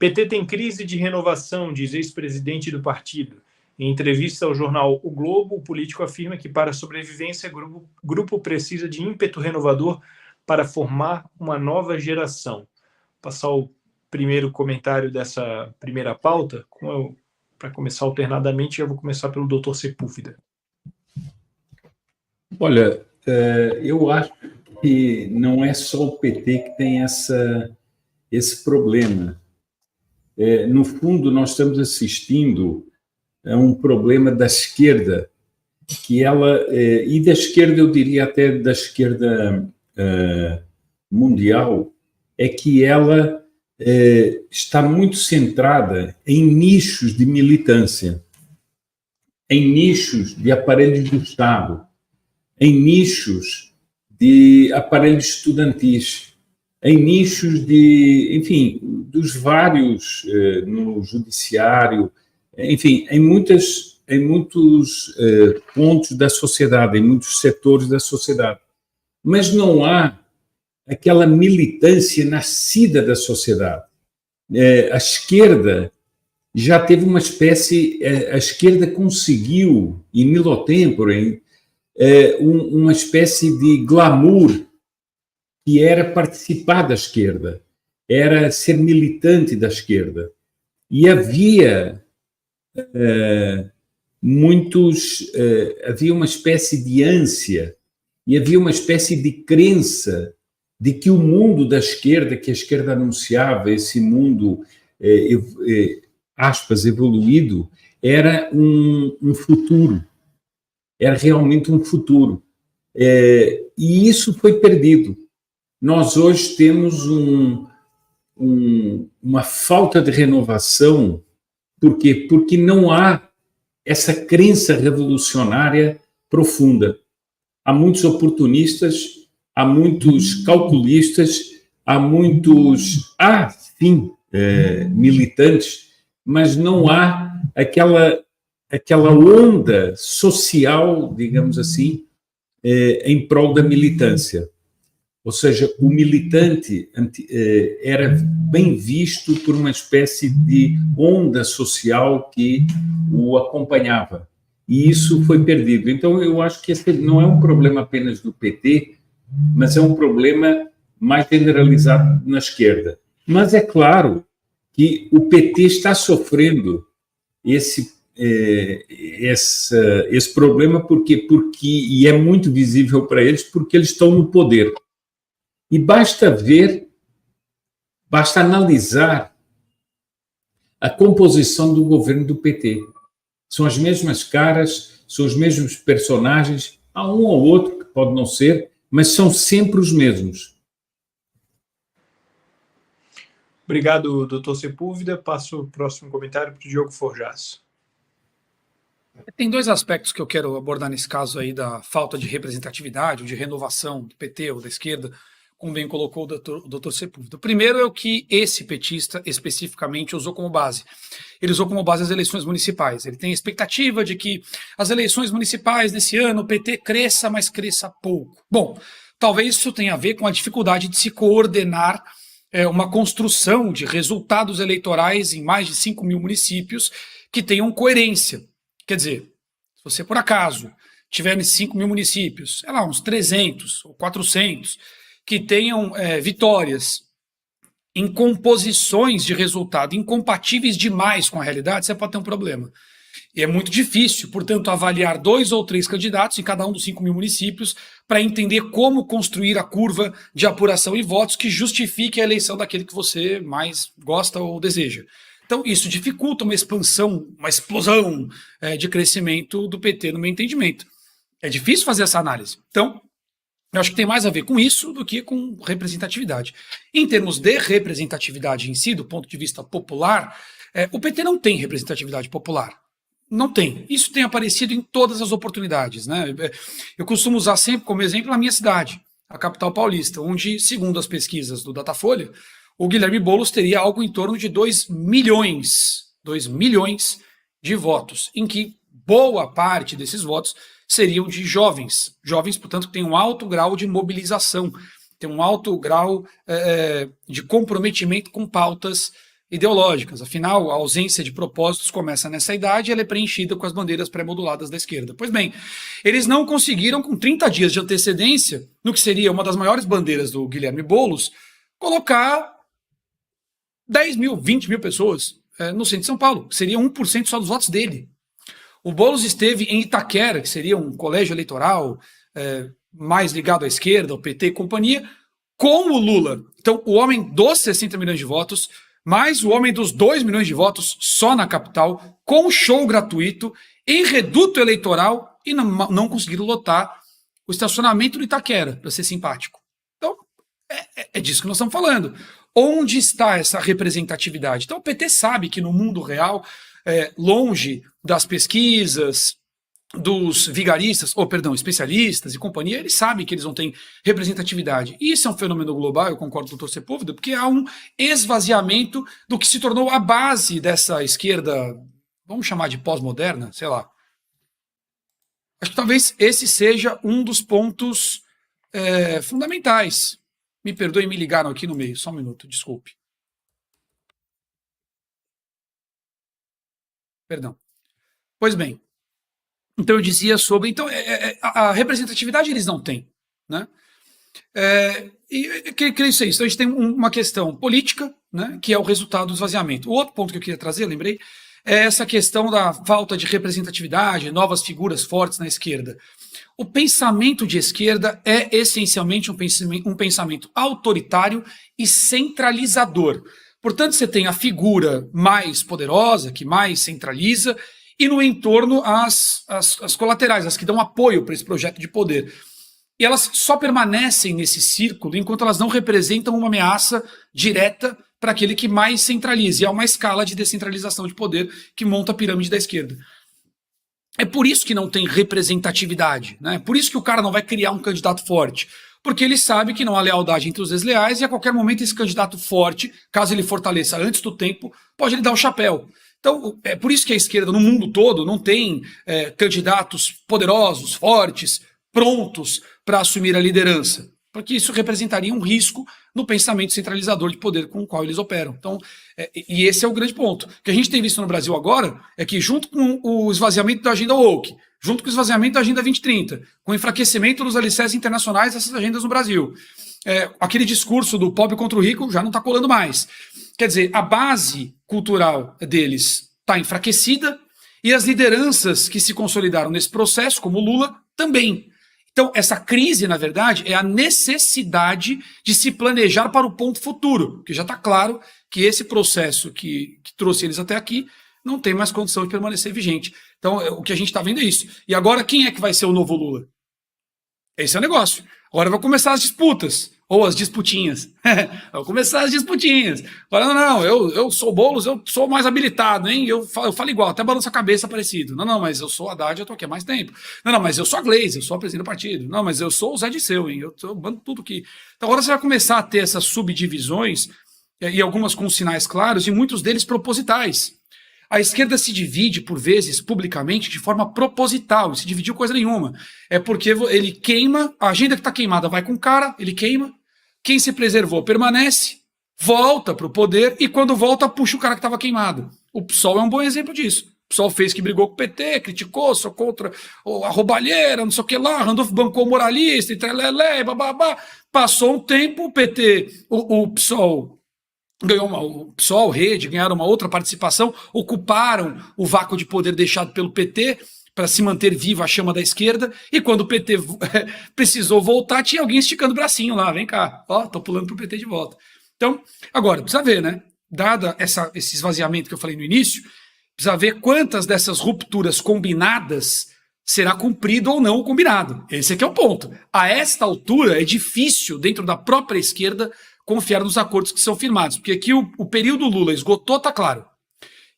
PT tem crise de renovação, diz ex-presidente do partido. Em entrevista ao jornal O Globo, o político afirma que para a sobrevivência, o grupo precisa de ímpeto renovador para formar uma nova geração. Vou passar o primeiro comentário dessa primeira pauta, para começar alternadamente, eu vou começar pelo Dr. Sepúlveda. Olha, eu acho que não é só o PT que tem esse problema. No fundo, nós estamos assistindo a um problema da esquerda, que ela, e da esquerda, eu diria até da esquerda mundial, é que ela está muito centrada em nichos de militância, em nichos de aparelhos do Estado, em nichos de aparelhos estudantis, em nichos de, enfim, dos vários no judiciário, enfim, em muitos pontos da sociedade, em muitos setores da sociedade. Mas não há aquela militância nascida da sociedade. A esquerda já teve uma espécie, a esquerda conseguiu, in illo tempore, uma espécie de glamour que era participar da esquerda, era ser militante da esquerda. E havia havia uma espécie de ânsia e havia uma espécie de crença de que o mundo da esquerda, que a esquerda anunciava, esse mundo, aspas, evoluído, era um futuro, era realmente um futuro. E isso foi perdido. Nós hoje temos uma falta de renovação. Por quê? Porque não há essa crença revolucionária profunda. Há muitos oportunistas, há muitos calculistas, há muitos, militantes, mas não há aquela onda social, digamos assim, em prol da militância. Ou seja, o militante era bem visto por uma espécie de onda social que o acompanhava. E isso foi perdido. Então, eu acho que esse não é um problema apenas do PT, mas é um problema mais generalizado na esquerda. Mas é claro que o PT está sofrendo esse problema porque e é muito visível para eles, porque eles estão no poder. E basta analisar a composição do governo do PT. São as mesmas caras, são os mesmos personagens, há um ou outro que pode não ser, mas são sempre os mesmos. Obrigado, doutor Sepúlveda. Passo o próximo comentário para o Diogo Forjas. Tem dois aspectos que eu quero abordar nesse caso aí da falta de representatividade ou de renovação do PT ou da esquerda, como bem colocou o doutor Sepúlveda. O primeiro é o que esse petista especificamente usou como base. Ele usou como base as eleições municipais. Ele tem a expectativa de que as eleições municipais desse ano o PT cresça, mas cresça pouco. Bom, talvez isso tenha a ver com a dificuldade de se coordenar uma construção de resultados eleitorais em mais de 5 mil municípios que tenham coerência. Quer dizer, se você por acaso tiver nesses 5 mil municípios, sei lá, uns 300 ou 400, que tenham vitórias em composições de resultado incompatíveis demais com a realidade, você pode ter um problema. E é muito difícil, portanto, avaliar 2 ou 3 candidatos em cada um dos 5 mil municípios para entender como construir a curva de apuração e votos que justifique a eleição daquele que você mais gosta ou deseja. Então, isso dificulta uma expansão, uma explosão de crescimento do PT, no meu entendimento. É difícil fazer essa análise. Então, eu acho que tem mais a ver com isso do que com representatividade. Em termos de representatividade em si, do ponto de vista popular, o PT não tem representatividade popular. Não tem. Isso tem aparecido em todas as oportunidades, né? Eu costumo usar sempre como exemplo a minha cidade, a capital paulista, onde, segundo as pesquisas do Datafolha, o Guilherme Boulos teria algo em torno de 2 milhões de votos, em que boa parte desses votos seriam de jovens, portanto, que têm um alto grau de mobilização, têm um alto grau de comprometimento com pautas ideológicas. Afinal, a ausência de propósitos começa nessa idade e ela é preenchida com as bandeiras pré-moduladas da esquerda. Pois bem, eles não conseguiram, com 30 dias de antecedência, no que seria uma das maiores bandeiras do Guilherme Boulos, colocar 10 mil, 20 mil pessoas no centro de São Paulo, que seria 1% só dos votos dele. O Boulos esteve em Itaquera, que seria um colégio eleitoral mais ligado à esquerda, ao PT e companhia, com o Lula. Então, o homem dos 60 milhões de votos, mais o homem dos 2 milhões de votos só na capital, com show gratuito, em reduto eleitoral, e não conseguiram lotar o estacionamento do Itaquera, para ser simpático. Então, é disso que nós estamos falando. Onde está essa representatividade? Então, o PT sabe que no mundo real, longe das pesquisas, dos vigaristas, especialistas e companhia, eles sabem que eles não têm representatividade. E isso é um fenômeno global, eu concordo com o Dr. Sepúlveda, porque há um esvaziamento do que se tornou a base dessa esquerda, vamos chamar de pós-moderna, sei lá. Acho que talvez esse seja um dos pontos fundamentais. Me perdoem, me ligaram aqui no meio, só um minuto, desculpe. Perdão. Pois bem, então eu dizia sobre... Então, a representatividade eles não têm, né? E eu queria dizer isso. Então a gente tem uma questão política, né, que é o resultado do esvaziamento. O outro ponto que eu queria trazer, lembrei, é essa questão da falta de representatividade, novas figuras fortes na esquerda. O pensamento de esquerda é essencialmente um pensamento autoritário e centralizador. Portanto, você tem a figura mais poderosa, que mais centraliza, e no entorno as colaterais, as que dão apoio para esse projeto de poder. E elas só permanecem nesse círculo enquanto elas não representam uma ameaça direta para aquele que mais centraliza. E é uma escala de descentralização de poder que monta a pirâmide da esquerda. É por isso que não tem representatividade, né? Por isso que o cara não vai criar um candidato forte. Porque ele sabe que não há lealdade entre os desleais e a qualquer momento esse candidato forte, caso ele fortaleça antes do tempo, pode lhe dar o chapéu. Então, é por isso que a esquerda no mundo todo não tem candidatos poderosos, fortes, prontos para assumir a liderança. Porque isso representaria um risco no pensamento centralizador de poder com o qual eles operam. Então, e esse é o grande ponto. O que a gente tem visto no Brasil agora é que, junto com o esvaziamento da agenda woke, junto com o esvaziamento da agenda 2030, com o enfraquecimento dos alicerces internacionais dessas agendas no Brasil, aquele discurso do pobre contra o rico já não está colando mais. Quer dizer, a base cultural deles está enfraquecida e as lideranças que se consolidaram nesse processo, como o Lula, também. Então, essa crise, na verdade, é a necessidade de se planejar para o ponto futuro, porque já está claro que esse processo que trouxe eles até aqui não tem mais condição de permanecer vigente. Então, o que a gente está vendo é isso. E agora, quem é que vai ser o novo Lula? Esse é o negócio. Agora vão começar as disputas, ou as disputinhas. Vão começar as disputinhas. Agora, não, eu sou o Boulos, eu sou mais habilitado, hein? Eu falo igual, até balanço a cabeça parecido. Não, mas eu sou o Haddad, eu tô aqui há mais tempo. Não, mas eu sou a Gleisi, eu sou a presidente do partido. Não, mas eu sou o Zé Disseu, hein? Eu mando tudo aqui. Então agora você vai começar a ter essas subdivisões, e algumas com sinais claros, e muitos deles propositais. A esquerda se divide, por vezes, publicamente, de forma proposital, não se dividiu coisa nenhuma. É porque ele queima, a agenda que está queimada vai com o cara, ele queima, quem se preservou permanece, volta para o poder, e quando volta, puxa o cara que estava queimado. O PSOL é um bom exemplo disso. O PSOL fez que brigou com o PT, criticou, sou contra a roubalheira, não sei o que lá, Randolph bancou moralista, e trelelé, bababá. Passou um tempo, o PT, o PSOL... o PSOL, Rede, ganharam uma outra participação, ocuparam o vácuo de poder deixado pelo PT para se manter viva a chama da esquerda, e quando o PT precisou voltar, tinha alguém esticando o bracinho lá, vem cá, ó, tô pulando pro PT de volta. Então, agora, precisa ver, né, dada esse esvaziamento que eu falei no início, precisa ver quantas dessas rupturas combinadas será cumprido ou não o combinado. Esse aqui é o ponto. A esta altura é difícil, dentro da própria esquerda, confiar nos acordos que são firmados, porque aqui o período Lula esgotou, tá claro.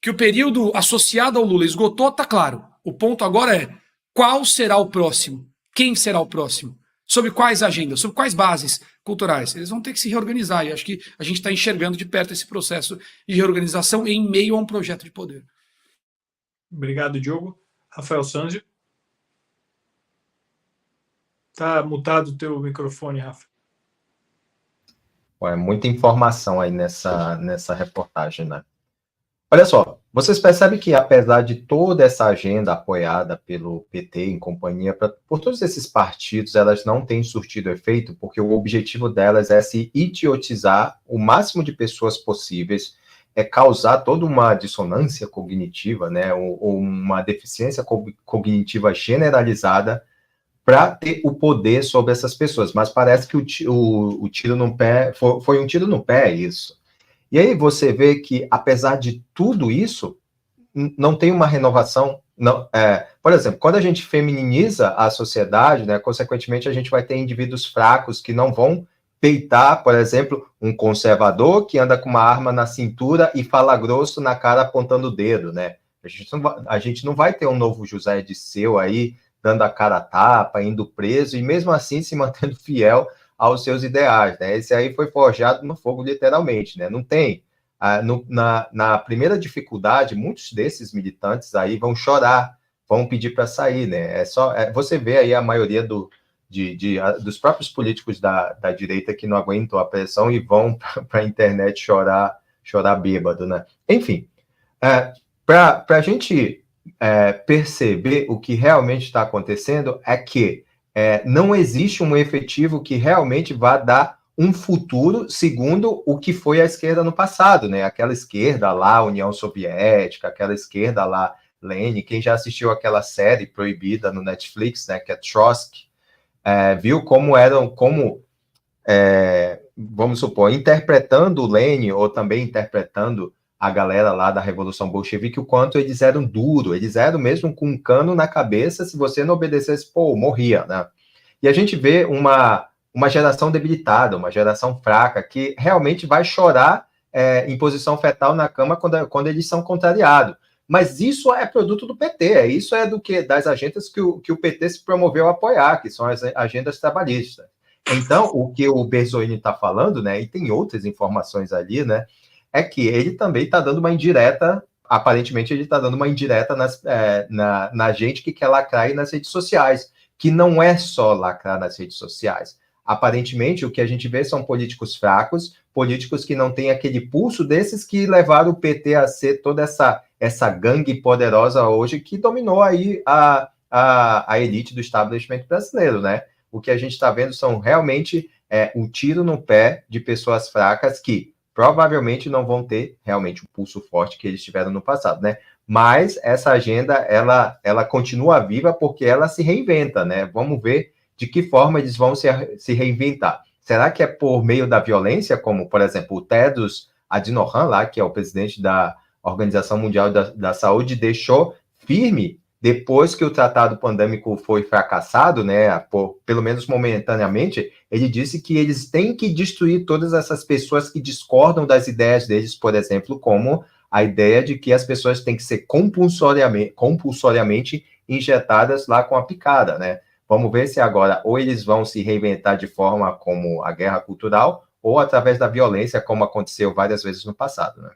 Que o período associado ao Lula esgotou, tá claro. O ponto agora é, qual será o próximo? Quem será o próximo? Sobre quais agendas? Sobre quais bases culturais? Eles vão ter que se reorganizar, e acho que a gente está enxergando de perto esse processo de reorganização em meio a um projeto de poder. Obrigado, Diogo. Rafael Sanzio. Está mutado o teu microfone, Rafa. Muita informação aí nessa reportagem, né? Olha só, vocês percebem que apesar de toda essa agenda apoiada pelo PT em companhia, por todos esses partidos, elas não têm surtido efeito, porque o objetivo delas é se idiotizar o máximo de pessoas possíveis, é causar toda uma dissonância cognitiva, né, ou uma deficiência cognitiva generalizada para ter o poder sobre essas pessoas. Mas parece que o tiro no pé, foi um tiro no pé isso. E aí você vê que, apesar de tudo isso, não tem uma renovação. Não, por exemplo, quando a gente femininiza a sociedade, né, consequentemente, a gente vai ter indivíduos fracos que não vão peitar, por exemplo, um conservador que anda com uma arma na cintura e fala grosso na cara apontando o dedo, né? A gente não vai ter um novo José Dirceu aí, dando a cara a tapa, indo preso, e mesmo assim se mantendo fiel aos seus ideais, né? Esse aí foi forjado no fogo, literalmente, né? Não tem. Na primeira dificuldade, muitos desses militantes aí vão chorar, vão pedir para sair, né? Você vê aí a maioria dos próprios políticos da direita que não aguentam a pressão e vão para a internet chorar bêbado, né? Enfim, para a gente perceber o que realmente está acontecendo é que não existe um efetivo que realmente vá dar um futuro segundo o que foi a esquerda no passado, né? Aquela esquerda lá, União Soviética, aquela esquerda lá, Lenin. Quem já assistiu aquela série proibida no Netflix, né, que é Trotsky, viu vamos supor, interpretando o Lenin, ou também interpretando a galera lá da Revolução Bolchevique, o quanto eles eram duros, eles eram mesmo com um cano na cabeça, se você não obedecesse, morria, né? E a gente vê uma geração debilitada, uma geração fraca, que realmente vai chorar em posição fetal na cama quando eles são contrariados. Mas isso é produto do PT, isso é das agendas que o PT se promoveu a apoiar, que são as agendas trabalhistas. Então, o que o Berzolini está falando, né, e tem outras informações ali, né, é que ele também está dando uma indireta, aparentemente ele está dando uma indireta na gente que quer lacrar aí nas redes sociais, que não é só lacrar nas redes sociais. Aparentemente, o que a gente vê são políticos fracos, políticos que não têm aquele pulso desses que levaram o PT a ser toda essa gangue poderosa hoje que dominou aí a elite do establishment brasileiro, né? O que a gente está vendo são realmente um tiro no pé de pessoas fracas que provavelmente não vão ter realmente o pulso forte que eles tiveram no passado, né? Mas essa agenda, ela continua viva porque ela se reinventa, né? Vamos ver de que forma eles vão se reinventar. Será que é por meio da violência, como, por exemplo, o Tedros Adhanom lá, que é o presidente da Organização Mundial da Saúde, deixou firme depois que o tratado pandêmico foi fracassado, né, pelo menos momentaneamente, ele disse que eles têm que destruir todas essas pessoas que discordam das ideias deles, por exemplo, como a ideia de que as pessoas têm que ser compulsoriamente injetadas lá com a picada, né? Vamos ver se agora ou eles vão se reinventar de forma como a guerra cultural ou através da violência, como aconteceu várias vezes no passado, né?